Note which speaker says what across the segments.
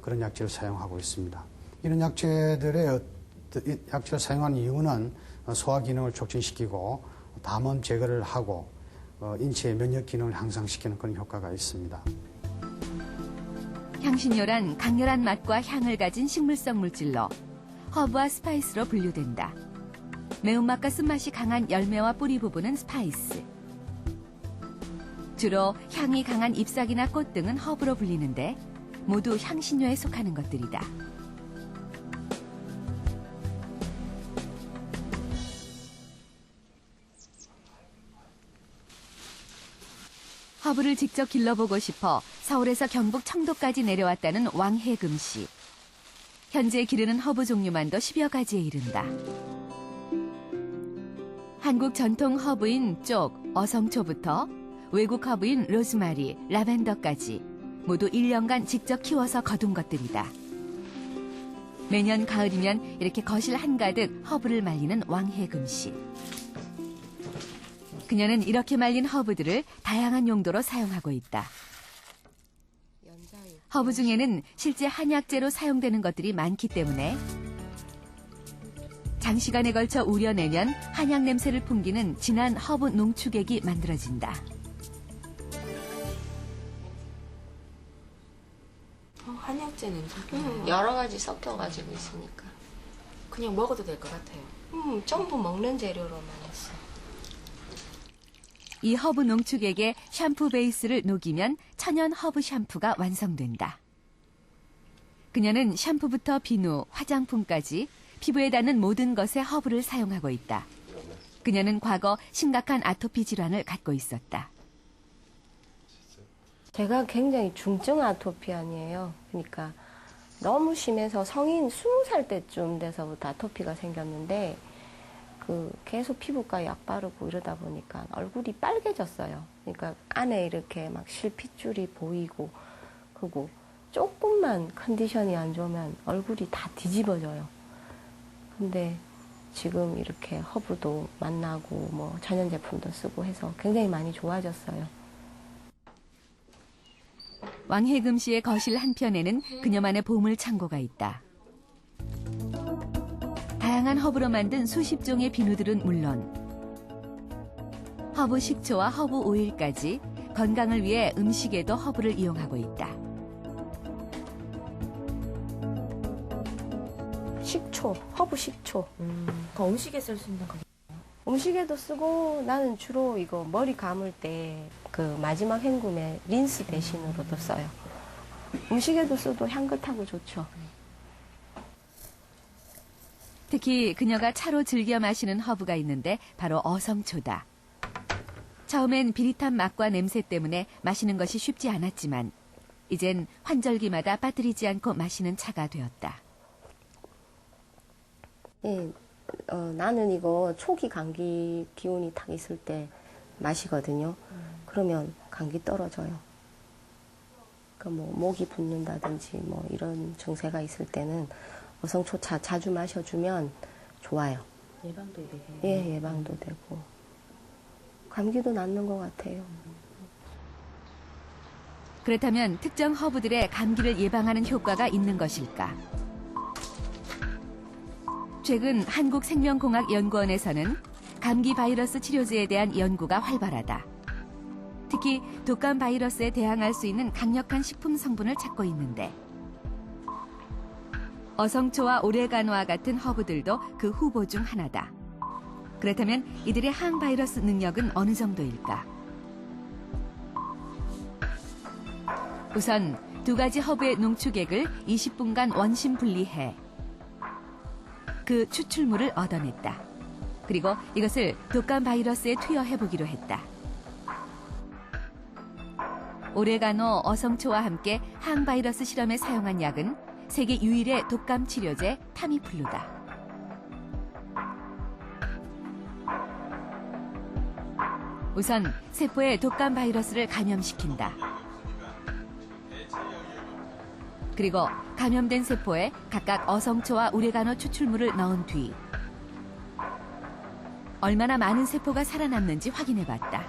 Speaker 1: 그런 약재를 사용하고 있습니다. 이런 약재를 사용하는 이유는 소화 기능을 촉진시키고 담원 제거를 하고 인체의 면역 기능을 향상시키는 그런 효과가 있습니다.
Speaker 2: 향신료란 강렬한 맛과 향을 가진 식물성 물질로 허브와 스파이스로 분류된다. 매운맛과 쓴맛이 강한 열매와 뿌리 부분은 스파이스. 주로 향이 강한 잎사귀나 꽃 등은 허브로 불리는데 모두 향신료에 속하는 것들이다. 허브를 직접 길러보고 싶어 서울에서 경북 청도까지 내려왔다는 왕혜금 씨. 현재 기르는 허브 종류만도 10여 가지에 이른다. 한국 전통 허브인 쪽, 어성초부터 외국 허브인 로즈마리, 라벤더까지 모두 1년간 직접 키워서 거둔 것들이다. 매년 가을이면 이렇게 거실 한가득 허브를 말리는 왕혜금 씨. 그녀는 이렇게 말린 허브들을 다양한 용도로 사용하고 있다. 허브 중에는 실제 한약재로 사용되는 것들이 많기 때문에 장시간에 걸쳐 우려내면 한약 냄새를 풍기는 진한 허브 농축액이 만들어진다.
Speaker 3: 한약재 냄새.
Speaker 4: 여러 가지 섞여가지고 있으니까.
Speaker 3: 그냥 먹어도 될 것 같아요.
Speaker 4: 전부 먹는 재료로만 했어.
Speaker 2: 이 허브 농축액에 샴푸 베이스를 녹이면 천연 허브 샴푸가 완성된다. 그녀는 샴푸부터 비누, 화장품까지 피부에 닿는 모든 것에 허브를 사용하고 있다. 그녀는 과거 심각한 아토피 질환을 갖고 있었다.
Speaker 4: 제가 굉장히 중증 아토피아니에요. 그러니까 너무 심해서 성인 20살 때쯤 돼서부터 아토피가 생겼는데 계속 피부과 약 바르고 이러다 보니까 얼굴이 빨개졌어요. 그러니까 안에 이렇게 막 실핏줄이 보이고, 그리고 조금만 컨디션이 안 좋으면 얼굴이 다 뒤집어져요. 근데 지금 이렇게 허브도 만나고 뭐 천연 제품도 쓰고 해서 굉장히 많이 좋아졌어요.
Speaker 2: 왕혜금 씨의 거실 한편에는 그녀만의 보물 창고가 있다. 다양한 허브로 만든 수십 종의 비누들은 물론 허브 식초와 허브 오일까지 건강을 위해 음식에도 허브를 이용하고 있다.
Speaker 4: 식초, 허브 식초.
Speaker 3: 그 음식에 쓸 수 있는 거.
Speaker 4: 음식에도 쓰고 나는 주로 이거 머리 감을 때 마지막 헹굼에 린스 대신으로도 써요. 음식에도 써도 향긋하고 좋죠.
Speaker 2: 특히 그녀가 차로 즐겨 마시는 허브가 있는데 바로 어성초다. 처음엔 비릿한 맛과 냄새 때문에 마시는 것이 쉽지 않았지만 이젠 환절기마다 빠뜨리지 않고 마시는 차가 되었다.
Speaker 4: 예, 나는 이거 초기 감기 기운이 딱 있을 때 마시거든요. 그러면 감기 떨어져요. 그러니까 뭐 목이 붓는다든지 뭐 이런 증세가 있을 때는 어성초차 자주 마셔주면 좋아요.
Speaker 3: 예방도 되고.
Speaker 4: 예, 예방도 되고. 감기도 낫는 것 같아요.
Speaker 2: 그렇다면 특정 허브들의 감기를 예방하는 효과가 있는 것일까? 최근 한국생명공학연구원에서는 감기 바이러스 치료제에 대한 연구가 활발하다. 특히 독감 바이러스에 대항할 수 있는 강력한 식품 성분을 찾고 있는데 어성초와 오레가노와 같은 허브들도 그 후보 중 하나다. 그렇다면 이들의 항바이러스 능력은 어느 정도일까? 우선 두 가지 허브의 농축액을 20분간 원심 분리해 그 추출물을 얻어냈다. 그리고 이것을 독감 바이러스에 투여해보기로 했다. 오레가노, 어성초와 함께 항바이러스 실험에 사용한 약은 세계 유일의 독감 치료제 타미플루다. 우선 세포에 독감 바이러스를 감염시킨다. 그리고 감염된 세포에 각각 어성초와 오레가노 추출물을 넣은 뒤 얼마나 많은 세포가 살아남는지 확인해봤다.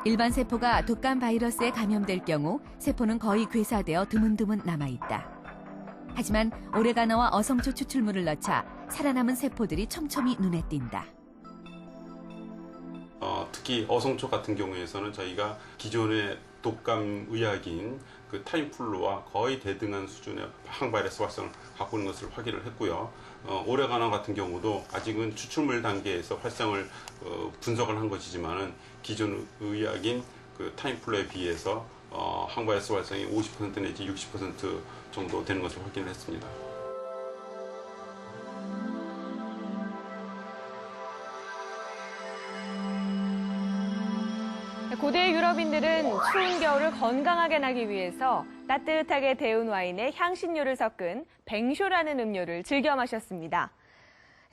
Speaker 2: 일반 세포가 독감 바이러스에 감염될 경우 세포는 거의 괴사되어 드문드문 남아있다. 하지만 오레가노와 어성초 추출물을 넣자 살아남은 세포들이 촘촘히 눈에 띈다.
Speaker 5: 특히 어성초 같은 경우에서는 저희가 기존의 독감 의약인 그 타임플루와 거의 대등한 수준의 항바이러스 활성을 갖고 있는 것을 확인을 했고요. 오레가노 같은 경우도 아직은 추출물 단계에서 활성을 분석을 한 것이지만은 기존 의약인 그 타임플루에 비해서 항바이러스 활성이 50% 내지 60% 정도 되는 것을 확인을 했습니다.
Speaker 6: 고대 유럽인들은 추운 겨울을 건강하게 나기 위해서 따뜻하게 데운 와인에 향신료를 섞은 뱅쇼라는 음료를 즐겨 마셨습니다.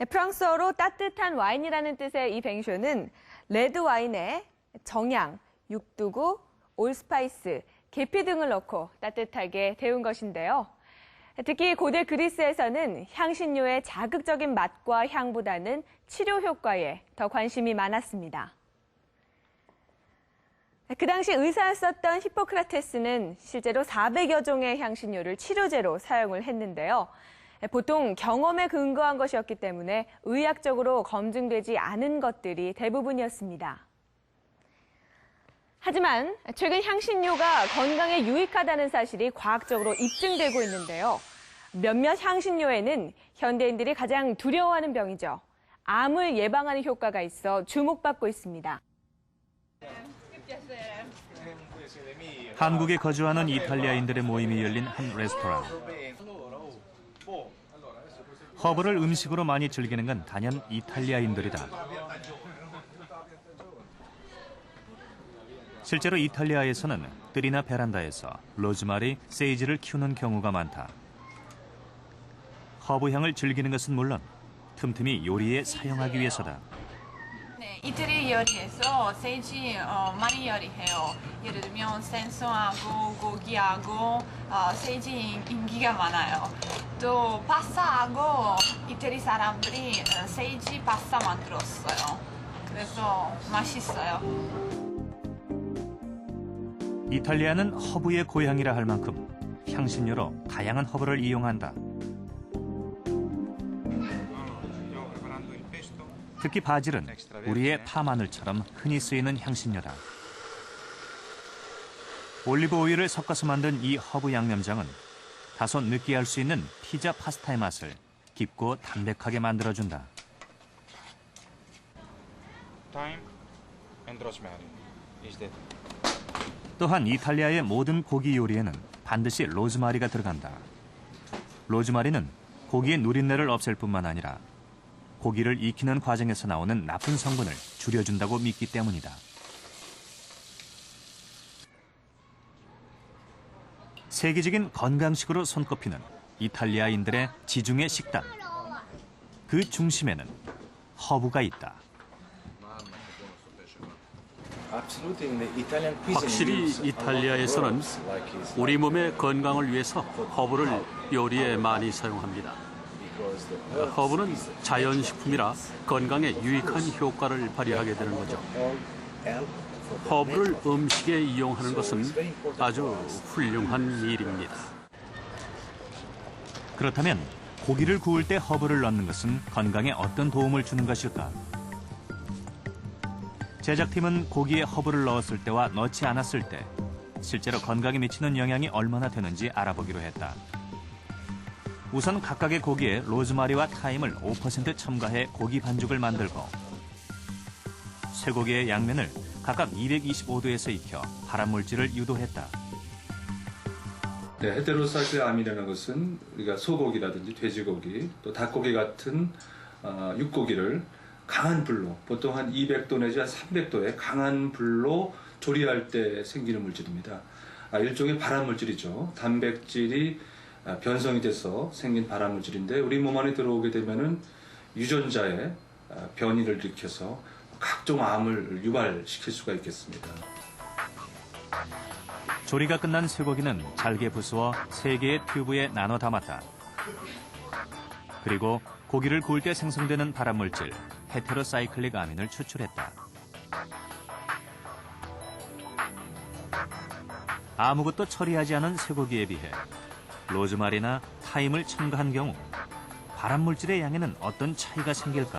Speaker 6: 프랑스어로 따뜻한 와인이라는 뜻의 이 뱅쇼는 레드 와인에 정향, 육두구, 올스파이스, 계피 등을 넣고 따뜻하게 데운 것인데요. 특히 고대 그리스에서는 향신료의 자극적인 맛과 향보다는 치료 효과에 더 관심이 많았습니다. 그 당시 의사였었던 히포크라테스는 실제로 400여 종의 향신료를 치료제로 사용을 했는데요. 보통 경험에 근거한 것이었기 때문에 의학적으로 검증되지 않은 것들이 대부분이었습니다. 하지만 최근 향신료가 건강에 유익하다는 사실이 과학적으로 입증되고 있는데요. 몇몇 향신료에는 현대인들이 가장 두려워하는 병이죠. 암을 예방하는 효과가 있어 주목받고 있습니다.
Speaker 7: 한국에 거주하는 이탈리아인들의 모임이 열린 한 레스토랑. 허브를 음식으로 많이 즐기는 건 단연 이탈리아인들이다. 실제로 이탈리아에서는 뜰이나 베란다에서 로즈마리, 세이지를 키우는 경우가 많다. 허브 향을 즐기는 것은 물론 틈틈이 요리에 사용하기 위해서다.
Speaker 8: 네, 이태리 요리에서 세이지 많이 요리해요. 예를 들면 생선하고 고기하고 세이지 인기가 많아요. 또 파스타하고 이태리 사람들이 세이지 파스타 만들었어요. 그래서 맛있어요.
Speaker 7: 이탈리아는 허브의 고향이라 할 만큼 향신료로 다양한 허브를 이용한다. 특히 바질은 우리의 파마늘처럼 흔히 쓰이는 향신료다. 올리브 오일을 섞어서 만든 이 허브 양념장은 다소 느끼할 수 있는 피자 파스타의 맛을 깊고 담백하게 만들어준다. 또한 이탈리아의 모든 고기 요리에는 반드시 로즈마리가 들어간다. 로즈마리는 고기의 누린내를 없앨 뿐만 아니라 고기를 익히는 과정에서 나오는 나쁜 성분을 줄여준다고 믿기 때문이다. 세계적인 건강식으로 손꼽히는 이탈리아인들의 지중해 식단. 그 중심에는 허브가 있다.
Speaker 9: 확실히 이탈리아에서는 우리 몸의 건강을 위해서 허브를 요리에 많이 사용합니다. 허브는 자연식품이라 건강에 유익한 효과를 발휘하게 되는 거죠. 허브를 음식에 이용하는 것은 아주 훌륭한 일입니다.
Speaker 7: 그렇다면 고기를 구울 때 허브를 넣는 것은 건강에 어떤 도움을 주는 것일까? 제작팀은 고기에 허브를 넣었을 때와 넣지 않았을 때 실제로 건강에 미치는 영향이 얼마나 되는지 알아보기로 했다. 우선 각각의 고기에 로즈마리와 타임을 5% 첨가해 고기 반죽을 만들고 쇠고기의 양면을 각각 225도에서 익혀 발암물질을 유도했다.
Speaker 10: 네, 헤테로사이클 암이라는 것은 우리가 소고기라든지 돼지고기, 또 닭고기 같은 육고기를 강한 불로, 보통 한 200도 내지 한 300도의 강한 불로 조리할 때 생기는 물질입니다. 일종의 발암물질이죠. 단백질이 변성이 돼서 생긴 발암물질인데 우리 몸 안에 들어오게 되면은 유전자의 변이를 일으켜서 각종 암을 유발시킬 수가 있겠습니다.
Speaker 7: 조리가 끝난 쇠고기는 잘게 부수어 3개의 튜브에 나눠 담았다. 그리고 고기를 구울 때 생성되는 발암물질 헤테로사이클릭 아민을 추출했다. 아무것도 처리하지 않은 쇠고기에 비해 로즈마리나 타임을 첨가한 경우 발암물질의 양에는 어떤 차이가 생길까?